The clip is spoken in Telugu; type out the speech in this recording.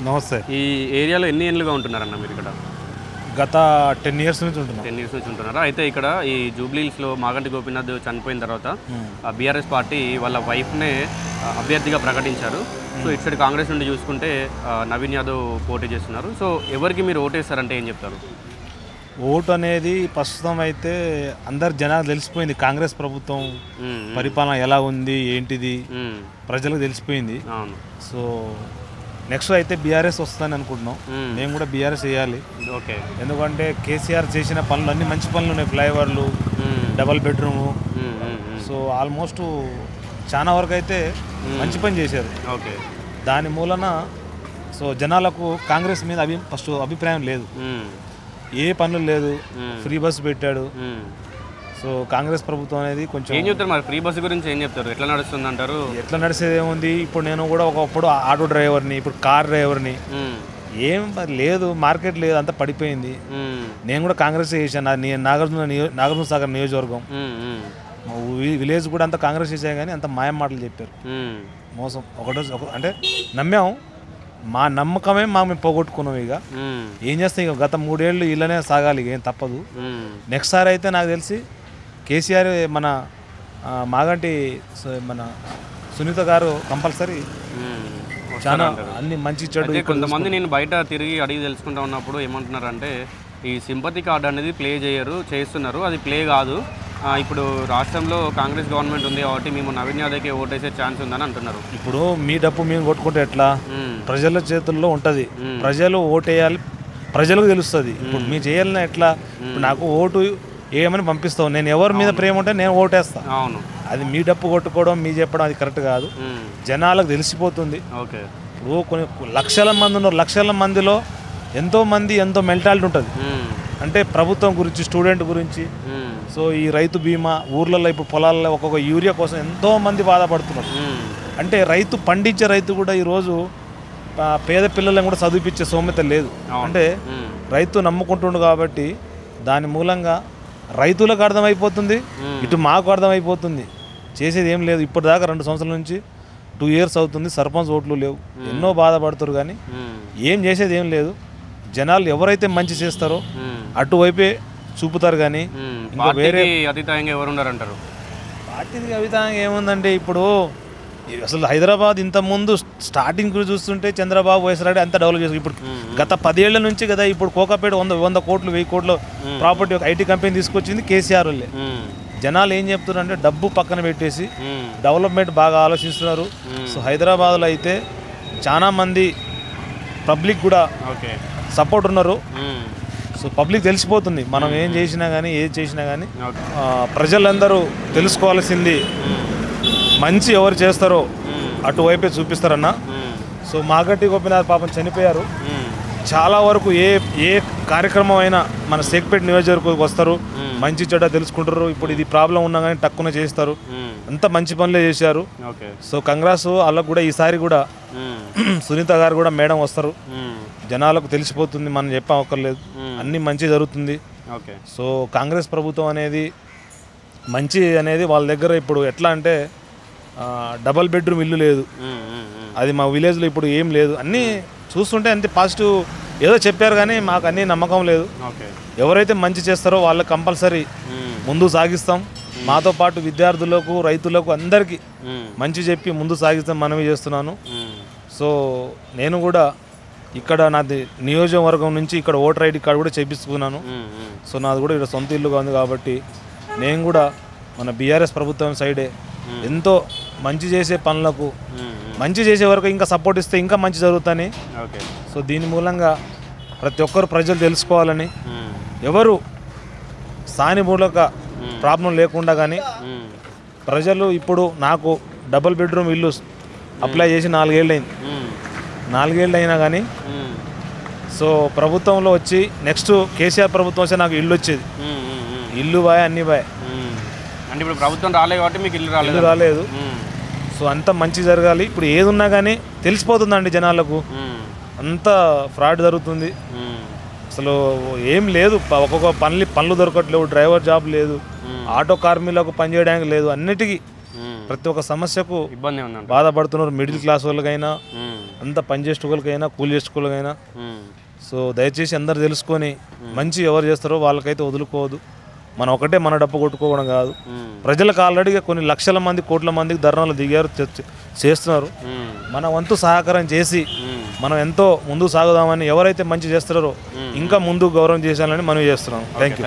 నమస్తే. ఈ ఏరియాలో ఎన్ని ఏళ్ళుగా ఉంటున్నారన్న మీరు ఇక్కడ? గత 10 ఇయర్స్ నుంచి ఉంటున్నాం. 10 ఇయర్స్ నుంచి ఉంటున్నారా? అయితే ఇక్కడ ఈ జూబ్లీహిల్స్లో మాగంటి గోపీనాథ్ చనిపోయిన తర్వాత బీఆర్ఎస్ పార్టీ వాళ్ళ వైఫ్నే అభ్యర్థిగా ప్రకటించారు. సో ఇటు సైడ్ కాంగ్రెస్ నుండి చూసుకుంటే నవీన్ యాదవ్ పోటీ చేస్తున్నారు. సో ఎవరికి మీరు ఓటేస్తారంటే ఏం చెప్తారు? ఓటు అనేది ప్రస్తుతం అయితే అందరు జనాలు తెలిసిపోయింది. కాంగ్రెస్ ప్రభుత్వం పరిపాలన ఎలా ఉంది ఏంటిది ప్రజలకు తెలిసిపోయింది. సో నెక్స్ట్ అయితే బీఆర్ఎస్ వస్తుందని అనుకుంటున్నాం. మేము కూడా బీఆర్ఎస్ వేయాలి. ఓకే. ఎందుకంటే కేసీఆర్ చేసిన పనులు అన్ని మంచి పనులు ఉన్నాయి. ఫ్లైఓవర్లు, డబల్ బెడ్రూము, సో ఆల్మోస్ట్ చాలా వరకు అయితే మంచి పని చేశారు. ఓకే. దాని మూలన సో జనాలకు కాంగ్రెస్ మీద ఫస్ట్ అభిప్రాయం లేదు. ఏ పనులు లేదు, ఫ్రీ బస్సు పెట్టాడు. సో కాంగ్రెస్ ప్రభుత్వం అనేది కొంచెం ఏం చెప్తారు మరి? ఫ్రీ బస్సు గురించి ఏం చెప్తారు? ఎట్లా నడుస్తుంది అంటారు? ఎట్లా నడిచేది ఏముంది. ఇప్పుడు నేను కూడా ఒకప్పుడు ఆటో డ్రైవర్ని, ఇప్పుడు కార్ డ్రైవర్ని. ఏం లేదు, మార్కెట్ లేదు, అంతా పడిపోయింది. నేను కూడా కాంగ్రెస్ చేశాను. నాగార్జున సాగర్ నియోజకవర్గం విలేజ్ కూడా అంతా కాంగ్రెస్ చేశాను. కానీ అంత మాయం మాటలు చెప్పారు, మోసం. అంటే నమ్మాం, మా నమ్మకమే మేము పోగొట్టుకున్నాం. ఇక ఏం చేస్తాం, ఇక గత 3 ఏళ్ళు ఇలానే సాగాలి, ఏం తప్పదు. నెక్స్ట్ సారి అయితే నాకు తెలిసి కేసీఆర్ మన మాగంటి మన సునీత గారు కంపల్సరీ చాలా అన్ని మంచి చెడు. కొంతమంది నేను బయట తిరిగి అడిగి తెలుసుకుంటా ఉన్నప్పుడు ఏమంటున్నారంటే ఈ సింపతి కార్డు అనేది ప్లే చేస్తున్నారు, అది ప్లే కాదు. ఇప్పుడు రాష్ట్రంలో కాంగ్రెస్ గవర్నమెంట్ ఉంది కాబట్టి మేము నవీన్ యాదవ్కి ఓటేసే ఛాన్స్ ఉందని అంటున్నారు. ఇప్పుడు మీ డబ్బు మేము కొట్టుకుంటే ఎట్లా? ప్రజల చేతుల్లో ఉంటుంది. ప్రజలు ఓటేయాలి, ప్రజలకు తెలుస్తుంది. ఇప్పుడు మీ చేయాలన్నా ఎట్లా? ఇప్పుడు నాకు ఓటు ఏమని పంపిస్తావు, నేను ఎవరి మీద ప్రేమ ఉంటే నేను ఓటేస్తా. అవును, అది మీ డప్పు కొట్టుకోవడం, మీ చెప్పడం అది కరెక్ట్ కాదు. జనాలకు తెలిసిపోతుంది. ఓకే. ఇప్పుడు కొన్ని లక్షల మంది ఉన్నారు, లక్షల మందిలో ఎంతో మెంటాలిటీ ఉంటుంది. అంటే ప్రభుత్వం గురించి, స్టూడెంట్ గురించి. సో ఈ రైతు బీమా, ఊర్లలో ఇప్పుడు పొలాల్లో ఒక్కొక్క యూరియా కోసం ఎంతోమంది బాధపడుతున్నారు. అంటే రైతు పండించే రైతు కూడా ఈరోజు పేద పిల్లలను కూడా చదివిపించే సౌమ్యత లేదు. అంటే రైతు నమ్ముకుంటుండు కాబట్టి దాని మూలంగా రైతులకు అర్థమైపోతుంది, ఇటు మాకు అర్థమైపోతుంది. చేసేది ఏం లేదు. ఇప్పటిదాకా 2 సంవత్సరాల నుంచి 2 ఇయర్స్ అవుతుంది, సర్పంచ్ ఓట్లు లేవు. ఎన్నో బాధపడుతారు కానీ ఏం చేసేది ఏం లేదు. జనాలు ఎవరైతే మంచి చేస్తారో అటువైపే చూపుతారు. కానీ ఇంకా వేరే అతీతంగా ఎవరు ఉన్నారంటారు? పార్టీకి అతీతంగా ఏముందంటే ఇప్పుడు అసలు హైదరాబాద్ ఇంతకుముందు స్టార్టింగ్ చూస్తుంటే చంద్రబాబు వైఎస్ఆర్ అంతా డెవలప్ చేస్తారు. ఇప్పుడు గత 10 ఏళ్ల నుంచి కదా ఇప్పుడు కోకాపేట 100 కోట్లు 1000 కోట్ల ప్రాపర్టీ ఒక ఐటీ కంపెనీ తీసుకొచ్చింది కేసీఆర్ వాళ్ళే. జనాలు ఏం చెప్తున్నారు అంటే డబ్బు పక్కన పెట్టేసి డెవలప్మెంట్ బాగా ఆలోచిస్తున్నారు. సో హైదరాబాద్లో అయితే చాలా మంది పబ్లిక్ కూడా సపోర్ట్ ఉన్నారు. సో పబ్లిక్ తెలిసిపోతుంది మనం ఏం చేసినా కానీ, ఏది చేసినా కానీ. ప్రజలందరూ తెలుసుకోవాల్సింది మంచి ఎవరు చేస్తారో అటువైపే చూపిస్తారన్న. సో మాగంటి గోపీనాథ్ పాపం చనిపోయారు. చాలా వరకు ఏ కార్యక్రమం అయినా మన సేక్పేట నియోజకవర్గంకి వస్తారు, మంచి చెడ్డ తెలుసుకుంటారు. ఇప్పుడు ఇది ప్రాబ్లం ఉన్నా కానీ తక్కువ చేస్తారు. అంత మంచి పనులే చేశారు. సో కంగ్రాస్ వాళ్ళకు కూడా. ఈసారి కూడా సునీత గారు కూడా మేడం వస్తారు. జనాలకు తెలిసిపోతుంది, మనం చెప్పక్కర్లేదు, అన్నీ మంచి జరుగుతుంది. సో కాంగ్రెస్ ప్రభుత్వం అనేది మంచి అనేది వాళ్ళ దగ్గర. ఇప్పుడు ఎట్లా అంటే డబల్ బెడ్రూమ్ ఇల్లు లేదు, అది మా విలేజ్లో ఇప్పుడు ఏం లేదు. అన్నీ చూస్తుంటే అంతే పాజిటివ్ ఏదో చెప్పారు కానీ మాకు అన్నీ నమ్మకం లేదు. ఎవరైతే మంచి చేస్తారో వాళ్ళకి కంపల్సరీ ముందు సాగిస్తాం. మాతో పాటు విద్యార్థులకు, రైతులకు అందరికీ మంచి చెప్పి ముందు సాగిస్తాం మనమే చేస్తున్నాను. సో నేను కూడా ఇక్కడ నాది నియోజకవర్గం నుంచి ఇక్కడ ఓటర్ ఐడి కార్డు కూడా చేపించుకున్నాను. సో నాది కూడా ఇక్కడ సొంత ఇల్లుగా ఉంది కాబట్టి నేను కూడా మన బీఆర్ఎస్ ప్రభుత్వం సైడే ఎంతో మంచి చేసే పనులకు, మంచి చేసే వరకు ఇంకా సపోర్ట్ ఇస్తే ఇంకా మంచి జరుగుతాయని. సో దీని మూలంగా ప్రతి ఒక్కరు ప్రజలు తెలుసుకోవాలని, ఎవరు సానుభూతిక ప్రాబ్లం లేకుండా కానీ ప్రజలు. ఇప్పుడు నాకు డబుల్ బెడ్రూమ్ ఇల్లు అప్లై చేసి 4 ఏళ్ళు అయింది. 4 ఏళ్ళు అయినా కానీ సో ప్రభుత్వంలో వచ్చి నెక్స్ట్ కేసీఆర్ ప్రభుత్వం వస్తే నాకు ఇల్లు వచ్చేది. ఇల్లు బాయ్, అన్నీ బాయ్. అంటే ఇప్పుడు ప్రభుత్వం రాలేదు కాబట్టి మీకు ఇల్లు రాలేదు. సో అంత మంచి జరగాలి. ఇప్పుడు ఏది ఉన్నా కానీ తెలిసిపోతుందండి జనాలకు. అంత ఫ్రాడ్ జరుగుతుంది. అసలు ఏం లేదు, ఒక్కొక్క పనులు దొరకట్లేవు, డ్రైవర్ జాబ్ లేదు, ఆటో కార్మికులకు పనిచేయడానికి లేదు, అన్నిటికీ ప్రతి ఒక్క సమస్యకు ఇబ్బంది ఉందంట. బాధపడుతున్నారు. మిడిల్ క్లాస్ వాళ్ళకైనా, అంత పని చేసేవాళ్ళకైనా, కూలి చేసుకోవాలకైనా. సో దయచేసి అందరు తెలుసుకొని మంచి ఎవరు చేస్తారో వాళ్ళకైతే వదులుకోవద్దు. మనం ఒకటే మన డప్పు కొట్టుకోవడం కాదు. ప్రజలకు ఆల్రెడీగా కొన్ని లక్షల మంది, కోట్ల మందికి ధర్నాలు దిగారు, చేస్తున్నారు. మన వంతు సహకారం చేసి మనం ఎంతో ముందుకు సాగుదామని, ఎవరైతే మంచి చేస్తారో ఇంకా ముందు గౌరవం చేశాలని మనం చేస్తున్నాం. Thank you.